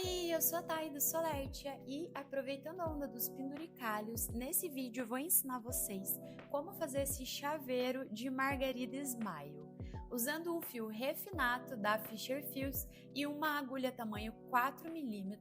Oi, eu sou a Thay do Solertia e, aproveitando a onda dos penduricalhos, nesse vídeo eu vou ensinar vocês como fazer esse chaveiro de Margarida Smile. Usando um fio refinato da Fisher Fields e uma agulha tamanho 4mm,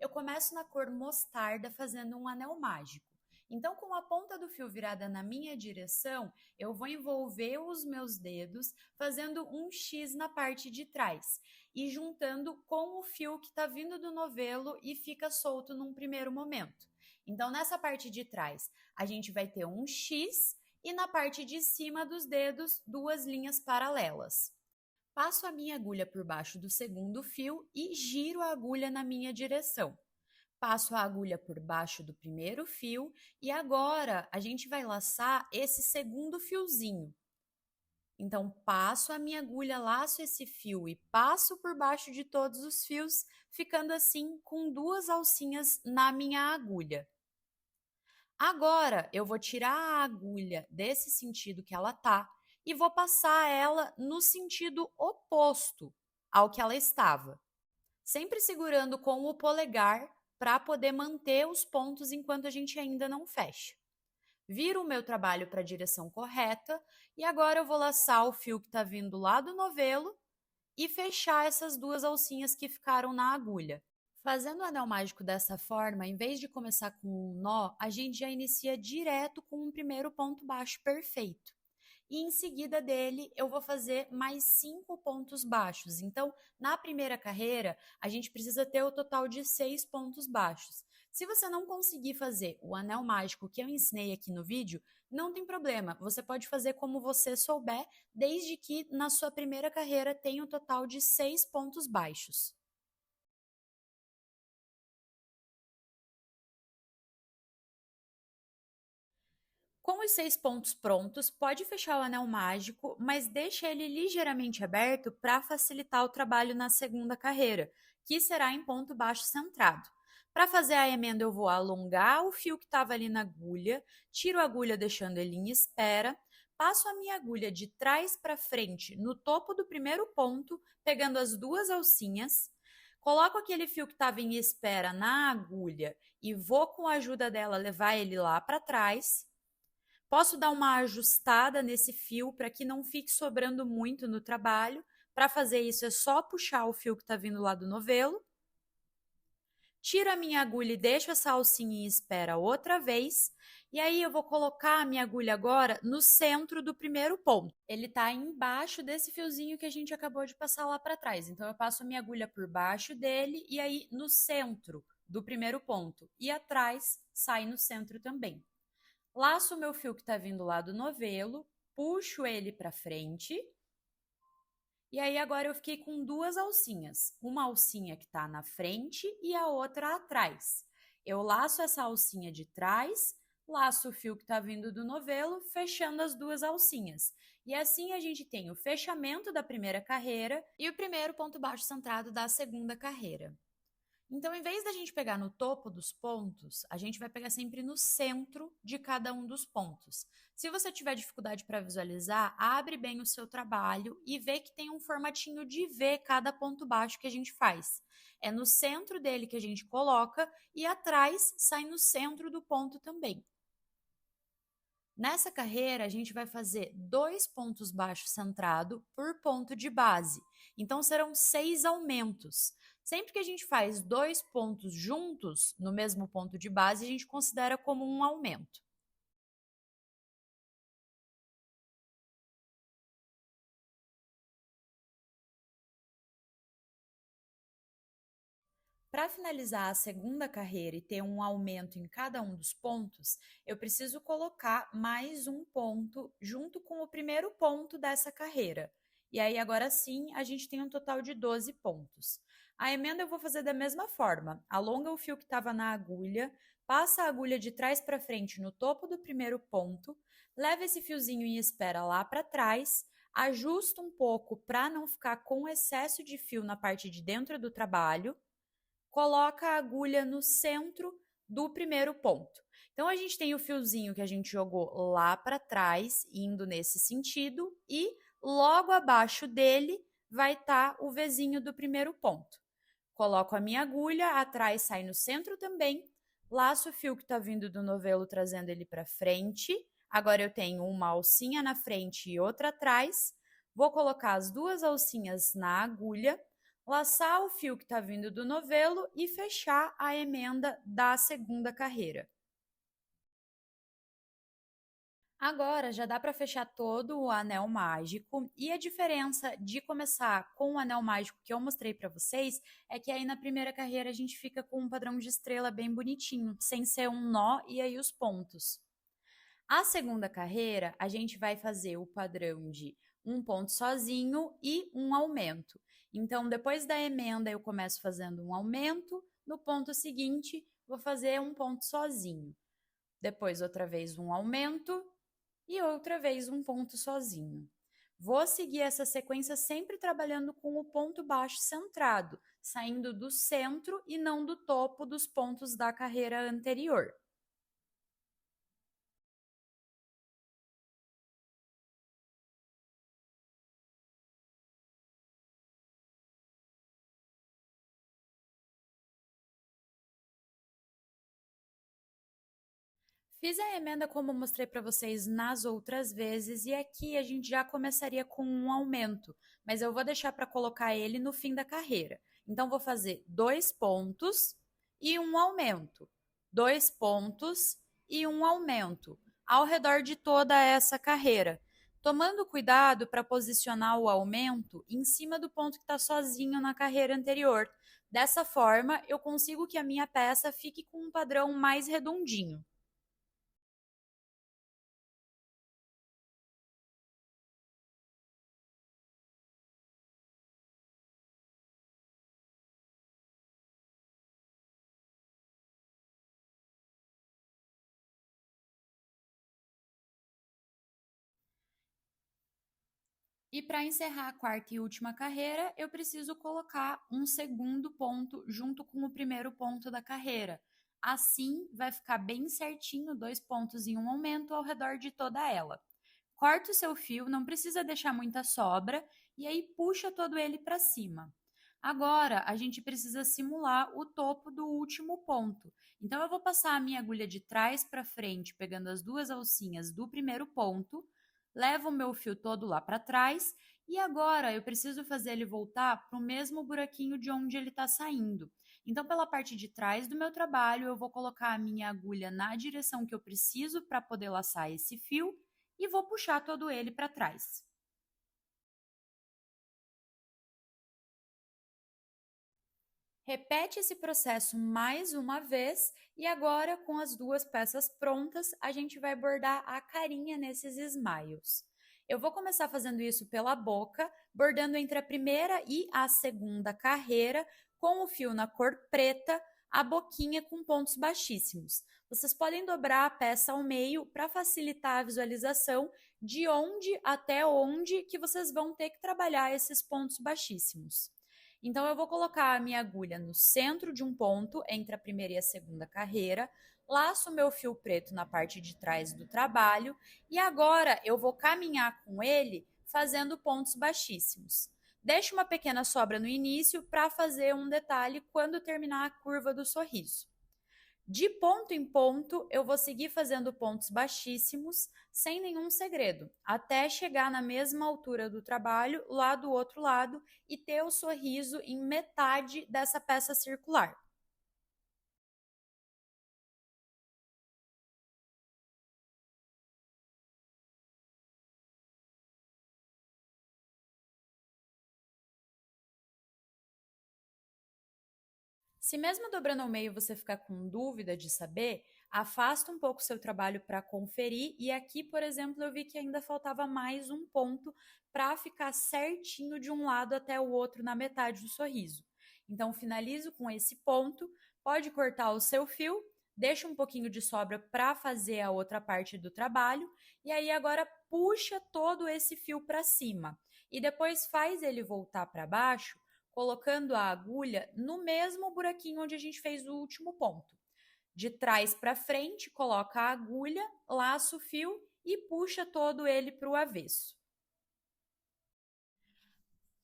eu começo na cor mostarda fazendo um anel mágico. Então, com a ponta do fio virada na minha direção, eu vou envolver os meus dedos fazendo um X na parte de trás e juntando com o fio que está vindo do novelo e fica solto num primeiro momento. Então, nessa parte de trás, a gente vai ter um X e na parte de cima dos dedos, duas linhas paralelas. Passo a minha agulha por baixo do segundo fio e giro a agulha na minha direção. Passo a agulha por baixo do primeiro fio e agora a gente vai laçar esse segundo fiozinho. Então, passo a minha agulha, laço esse fio e passo por baixo de todos os fios, ficando assim com duas alcinhas na minha agulha. Agora, eu vou tirar a agulha desse sentido que ela tá e vou passar ela no sentido oposto ao que ela estava, sempre segurando com o polegar para poder manter os pontos enquanto a gente ainda não fecha. Viro o meu trabalho para a direção correta e agora eu vou laçar o fio que está vindo lá do novelo e fechar essas duas alcinhas que ficaram na agulha. Fazendo o anel mágico dessa forma, em vez de começar com um nó, a gente já inicia direto com um primeiro ponto baixo perfeito. E em seguida dele eu vou fazer mais 5 pontos baixos. Então, na primeira carreira, a gente precisa ter o total de 6 pontos baixos. Se você não conseguir fazer o anel mágico que eu ensinei aqui no vídeo, não tem problema, você pode fazer como você souber, desde que na sua primeira carreira tenha o total de 6 pontos baixos. Com os 6 pontos prontos, pode fechar o anel mágico, mas deixa ele ligeiramente aberto para facilitar o trabalho na segunda carreira, que será em ponto baixo centrado. Para fazer a emenda, eu vou alongar o fio que estava ali na agulha, tiro a agulha deixando ele em espera, passo a minha agulha de trás para frente no topo do primeiro ponto, pegando as duas alcinhas, coloco aquele fio que estava em espera na agulha e vou, com a ajuda dela, levar ele lá para trás. Posso dar uma ajustada nesse fio para que não fique sobrando muito no trabalho. Para fazer isso é só puxar o fio que está vindo lá do novelo. Tiro a minha agulha e deixo essa alcinha em espera outra vez. E aí eu vou colocar a minha agulha agora no centro do primeiro ponto. Ele está embaixo desse fiozinho que a gente acabou de passar lá para trás. Então eu passo a minha agulha por baixo dele e aí no centro do primeiro ponto. E atrás sai no centro também. Laço o meu fio que está vindo lá do novelo, puxo ele para frente. E aí agora eu fiquei com duas alcinhas. Uma alcinha que está na frente e a outra atrás. Eu laço essa alcinha de trás, laço o fio que está vindo do novelo, fechando as duas alcinhas. E assim a gente tem o fechamento da primeira carreira e o primeiro ponto baixo centrado da segunda carreira. Então, em vez da gente pegar no topo dos pontos, a gente vai pegar sempre no centro de cada um dos pontos. Se você tiver dificuldade para visualizar, abre bem o seu trabalho e vê que tem um formatinho de V cada ponto baixo que a gente faz. É no centro dele que a gente coloca e atrás sai no centro do ponto também. Nessa carreira, a gente vai fazer 2 pontos baixos centrado por ponto de base. Então, serão 6 aumentos. Sempre que a gente faz 2 pontos juntos no mesmo ponto de base, a gente considera como um aumento. Para finalizar a segunda carreira e ter um aumento em cada um dos pontos, eu preciso colocar mais um ponto junto com o primeiro ponto dessa carreira. E aí, agora sim, a gente tem um total de 12 pontos. A emenda eu vou fazer da mesma forma. Alonga o fio que estava na agulha, passa a agulha de trás para frente no topo do primeiro ponto, leva esse fiozinho em espera lá para trás, ajusta um pouco para não ficar com excesso de fio na parte de dentro do trabalho, coloca a agulha no centro do primeiro ponto. Então, a gente tem o fiozinho que a gente jogou lá para trás, indo nesse sentido, e logo abaixo dele vai estar o Vzinho do primeiro ponto. Coloco a minha agulha, atrás sai no centro também, laço o fio que está vindo do novelo, trazendo ele para frente. Agora eu tenho uma alcinha na frente e outra atrás. Vou colocar as duas alcinhas na agulha, laçar o fio que está vindo do novelo e fechar a emenda da segunda carreira. Agora já dá para fechar todo o anel mágico, e a diferença de começar com o anel mágico que eu mostrei para vocês é que aí na primeira carreira a gente fica com um padrão de estrela bem bonitinho, sem ser um nó e aí os pontos. A segunda carreira a gente vai fazer o padrão de um ponto sozinho e um aumento. Então depois da emenda eu começo fazendo um aumento, no ponto seguinte vou fazer um ponto sozinho. Depois outra vez um aumento e outra vez um ponto sozinho. Vou seguir essa sequência sempre trabalhando com o ponto baixo centrado, saindo do centro e não do topo dos pontos da carreira anterior. Fiz a emenda como mostrei para vocês nas outras vezes, e aqui a gente já começaria com um aumento, mas eu vou deixar para colocar ele no fim da carreira. Então vou fazer 2 pontos e um aumento, 2 pontos e um aumento ao redor de toda essa carreira, tomando cuidado para posicionar o aumento em cima do ponto que está sozinho na carreira anterior. Dessa forma, eu consigo que a minha peça fique com um padrão mais redondinho. E para encerrar a quarta e última carreira, eu preciso colocar um segundo ponto junto com o primeiro ponto da carreira. Assim, vai ficar bem certinho 2 pontos em um aumento ao redor de toda ela. Corta o seu fio, não precisa deixar muita sobra, e aí puxa todo ele para cima. Agora, a gente precisa simular o topo do último ponto. Então, eu vou passar a minha agulha de trás para frente, pegando as duas alcinhas do primeiro ponto, levo o meu fio todo lá para trás, e agora eu preciso fazer ele voltar para o mesmo buraquinho de onde ele está saindo. Então, pela parte de trás do meu trabalho, eu vou colocar a minha agulha na direção que eu preciso para poder laçar esse fio e vou puxar todo ele para trás. Repete esse processo mais uma vez, e agora, com as duas peças prontas, a gente vai bordar a carinha nesses smiles. Eu vou começar fazendo isso pela boca, bordando entre a primeira e a segunda carreira, com o fio na cor preta, a boquinha com pontos baixíssimos. Vocês podem dobrar a peça ao meio para facilitar a visualização de onde até onde que vocês vão ter que trabalhar esses pontos baixíssimos. Então, eu vou colocar a minha agulha no centro de um ponto, entre a primeira e a segunda carreira, laço o meu fio preto na parte de trás do trabalho, e agora eu vou caminhar com ele fazendo pontos baixíssimos. Deixo uma pequena sobra no início para fazer um detalhe quando terminar a curva do sorriso. De ponto em ponto, eu vou seguir fazendo pontos baixíssimos, sem nenhum segredo, até chegar na mesma altura do trabalho, lá do outro lado, e ter o sorriso em metade dessa peça circular. Se mesmo dobrando ao meio você ficar com dúvida de saber, afasta um pouco o seu trabalho para conferir, e aqui, por exemplo, eu vi que ainda faltava mais um ponto para ficar certinho de um lado até o outro na metade do sorriso. Então, finalizo com esse ponto, pode cortar o seu fio, deixa um pouquinho de sobra para fazer a outra parte do trabalho, e aí agora puxa todo esse fio para cima, e depois faz ele voltar para baixo, colocando a agulha no mesmo buraquinho onde a gente fez o último ponto. De trás para frente, coloca a agulha, laça o fio e puxa todo ele para o avesso.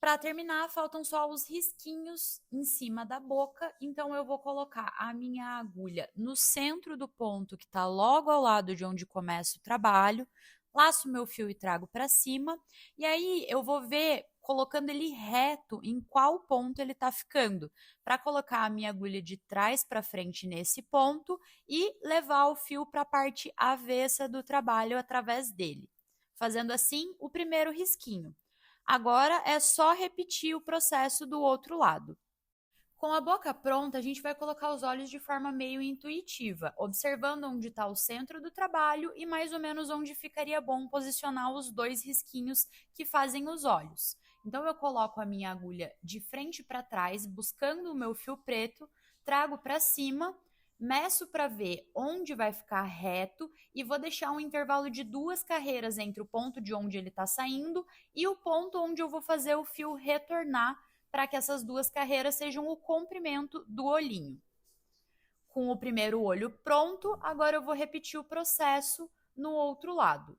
Para terminar, faltam só os risquinhos em cima da boca, então eu vou colocar a minha agulha no centro do ponto que está logo ao lado de onde começa o trabalho, laço meu fio e trago para cima, e aí eu vou ver colocando ele reto em qual ponto ele está ficando, para colocar a minha agulha de trás para frente nesse ponto e levar o fio para a parte avessa do trabalho através dele, fazendo assim o primeiro risquinho. Agora é só repetir o processo do outro lado. Com a boca pronta, a gente vai colocar os olhos de forma meio intuitiva, observando onde está o centro do trabalho e mais ou menos onde ficaria bom posicionar os dois risquinhos que fazem os olhos. Então eu coloco a minha agulha de frente para trás, buscando o meu fio preto, trago para cima, meço para ver onde vai ficar reto e vou deixar um intervalo de 2 carreiras entre o ponto de onde ele está saindo e o ponto onde eu vou fazer o fio retornar, para que essas 2 carreiras sejam o comprimento do olhinho. Com o primeiro olho pronto, agora eu vou repetir o processo no outro lado.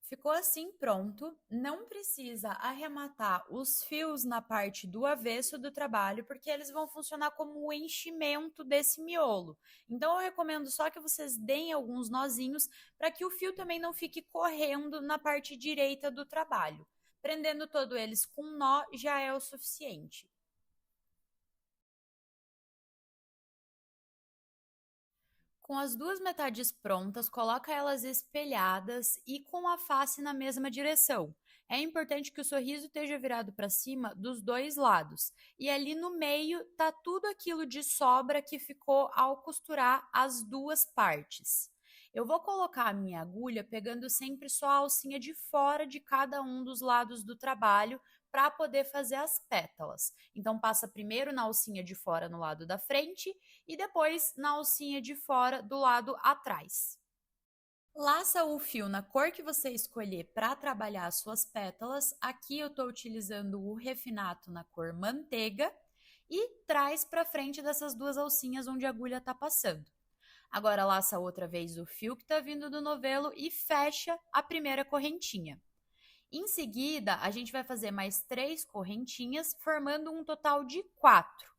Ficou assim pronto, não precisa arrematar os fios na parte do avesso do trabalho, porque eles vão funcionar como o enchimento desse miolo. Então eu recomendo só que vocês deem alguns nozinhos para que o fio também não fique correndo na parte direita do trabalho. Prendendo todos eles com nó já é o suficiente. Com as 2 metades prontas, coloca elas espelhadas e com a face na mesma direção. É importante que o sorriso esteja virado para cima dos 2 lados. E ali no meio tá tudo aquilo de sobra que ficou ao costurar as 2 partes. Eu vou colocar a minha agulha pegando sempre só a alcinha de fora de cada um dos lados do trabalho para poder fazer as pétalas. Então passa primeiro na alcinha de fora no lado da frente e depois na alcinha de fora do lado atrás. Laça o fio na cor que você escolher para trabalhar as suas pétalas. Aqui eu estou utilizando o refinato na cor manteiga e traz para frente dessas 2 alcinhas onde a agulha está passando. Agora laça outra vez o fio que está vindo do novelo e fecha a primeira correntinha. Em seguida, a gente vai fazer mais 3 correntinhas, formando um total de 4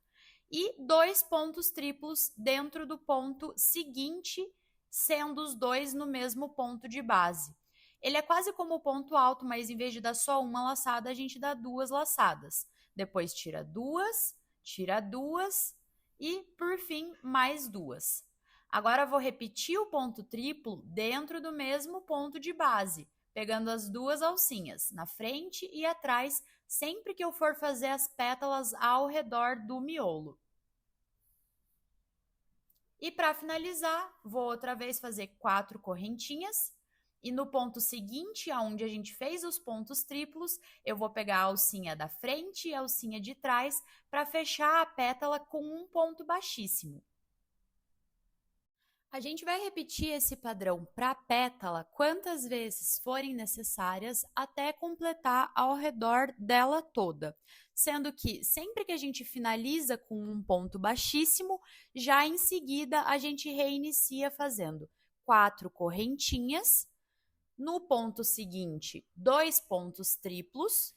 e 2 pontos triplos dentro do ponto seguinte, sendo os 2 no mesmo ponto de base. Ele é quase como o ponto alto, mas em vez de dar só uma laçada, a gente dá 2 laçadas. Depois tira duas e, por fim, mais 2. Agora vou repetir o ponto triplo dentro do mesmo ponto de base, pegando as 2 alcinhas, na frente e atrás, sempre que eu for fazer as pétalas ao redor do miolo. E para finalizar, vou outra vez fazer 4 correntinhas. E no ponto seguinte, aonde a gente fez os pontos triplos, eu vou pegar a alcinha da frente e a alcinha de trás para fechar a pétala com um ponto baixíssimo. A gente vai repetir esse padrão para a pétala quantas vezes forem necessárias até completar ao redor dela toda. Sendo que sempre que a gente finaliza com um ponto baixíssimo, já em seguida a gente reinicia fazendo 4 correntinhas. No ponto seguinte, 2 pontos triplos.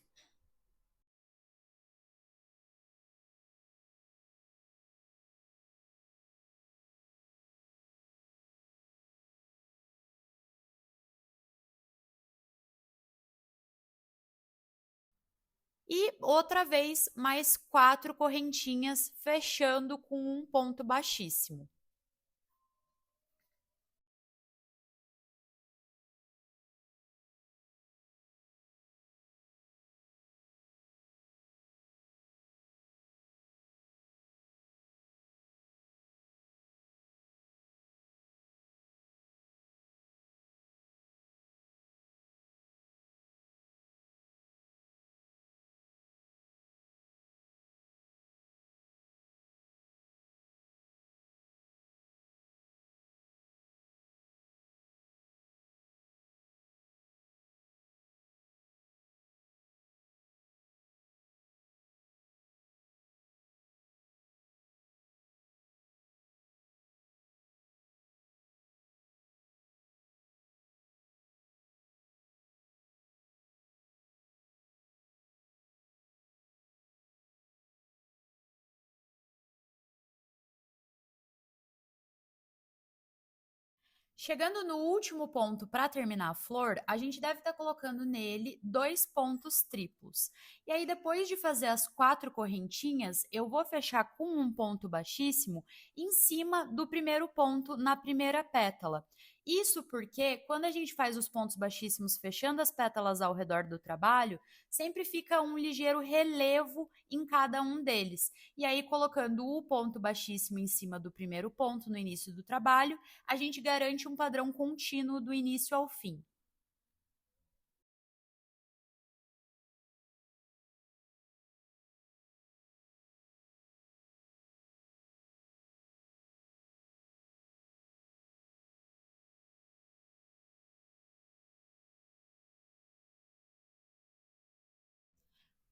E outra vez, mais 4 correntinhas, fechando com um ponto baixíssimo. Chegando no último ponto para terminar a flor, a gente deve estar colocando nele 2 pontos triplos. E aí, depois de fazer as 4 correntinhas, eu vou fechar com um ponto baixíssimo em cima do primeiro ponto na primeira pétala. Isso porque, quando a gente faz os pontos baixíssimos fechando as pétalas ao redor do trabalho, sempre fica um ligeiro relevo em cada um deles. E aí, colocando o ponto baixíssimo em cima do primeiro ponto no início do trabalho, a gente garante um padrão contínuo do início ao fim.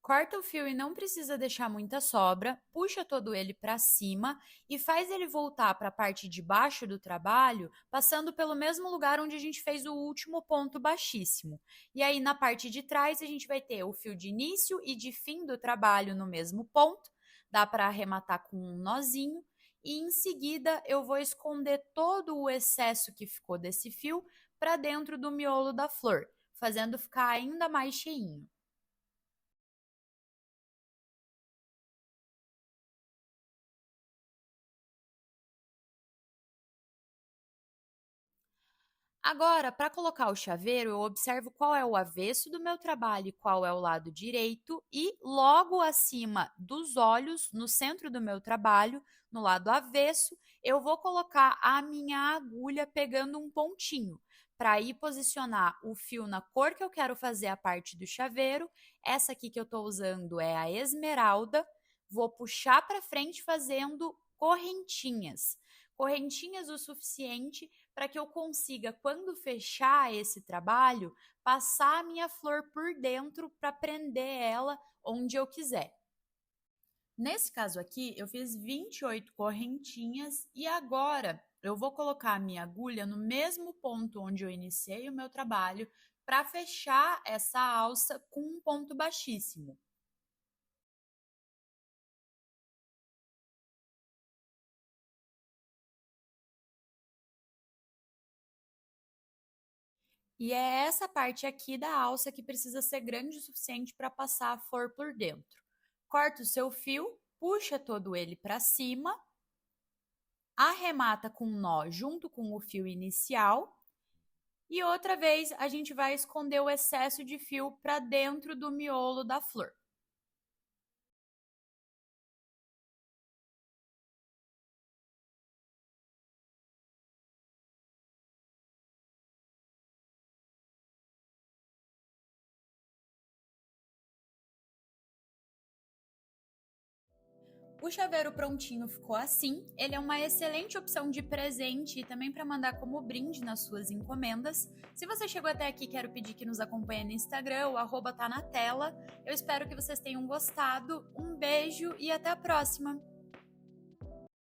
Corta o fio e não precisa deixar muita sobra, puxa todo ele para cima e faz ele voltar para a parte de baixo do trabalho, passando pelo mesmo lugar onde a gente fez o último ponto baixíssimo. E aí na parte de trás a gente vai ter o fio de início e de fim do trabalho no mesmo ponto, dá para arrematar com um nozinho e em seguida eu vou esconder todo o excesso que ficou desse fio para dentro do miolo da flor, fazendo ficar ainda mais cheinho. Agora, para colocar o chaveiro, eu observo qual é o avesso do meu trabalho e qual é o lado direito, e logo acima dos olhos, no centro do meu trabalho, no lado avesso, eu vou colocar a minha agulha pegando um pontinho, para ir posicionar o fio na cor que eu quero fazer a parte do chaveiro. Essa aqui que eu estou usando é a esmeralda. Vou puxar para frente fazendo correntinhas. Correntinhas o suficiente para que eu consiga, quando fechar esse trabalho, passar a minha flor por dentro para prender ela onde eu quiser. Nesse caso aqui, eu fiz 28 correntinhas e agora eu vou colocar a minha agulha no mesmo ponto onde eu iniciei o meu trabalho para fechar essa alça com um ponto baixíssimo. E é essa parte aqui da alça que precisa ser grande o suficiente para passar a flor por dentro. Corta o seu fio, puxa todo ele para cima, arremata com um nó junto com o fio inicial e outra vez a gente vai esconder o excesso de fio para dentro do miolo da flor. O chaveiro prontinho ficou assim. Ele é uma excelente opção de presente e também para mandar como brinde nas suas encomendas. Se você chegou até aqui, quero pedir que nos acompanhe no Instagram, o @tá na tela. Eu espero que vocês tenham gostado. Um beijo e até a próxima!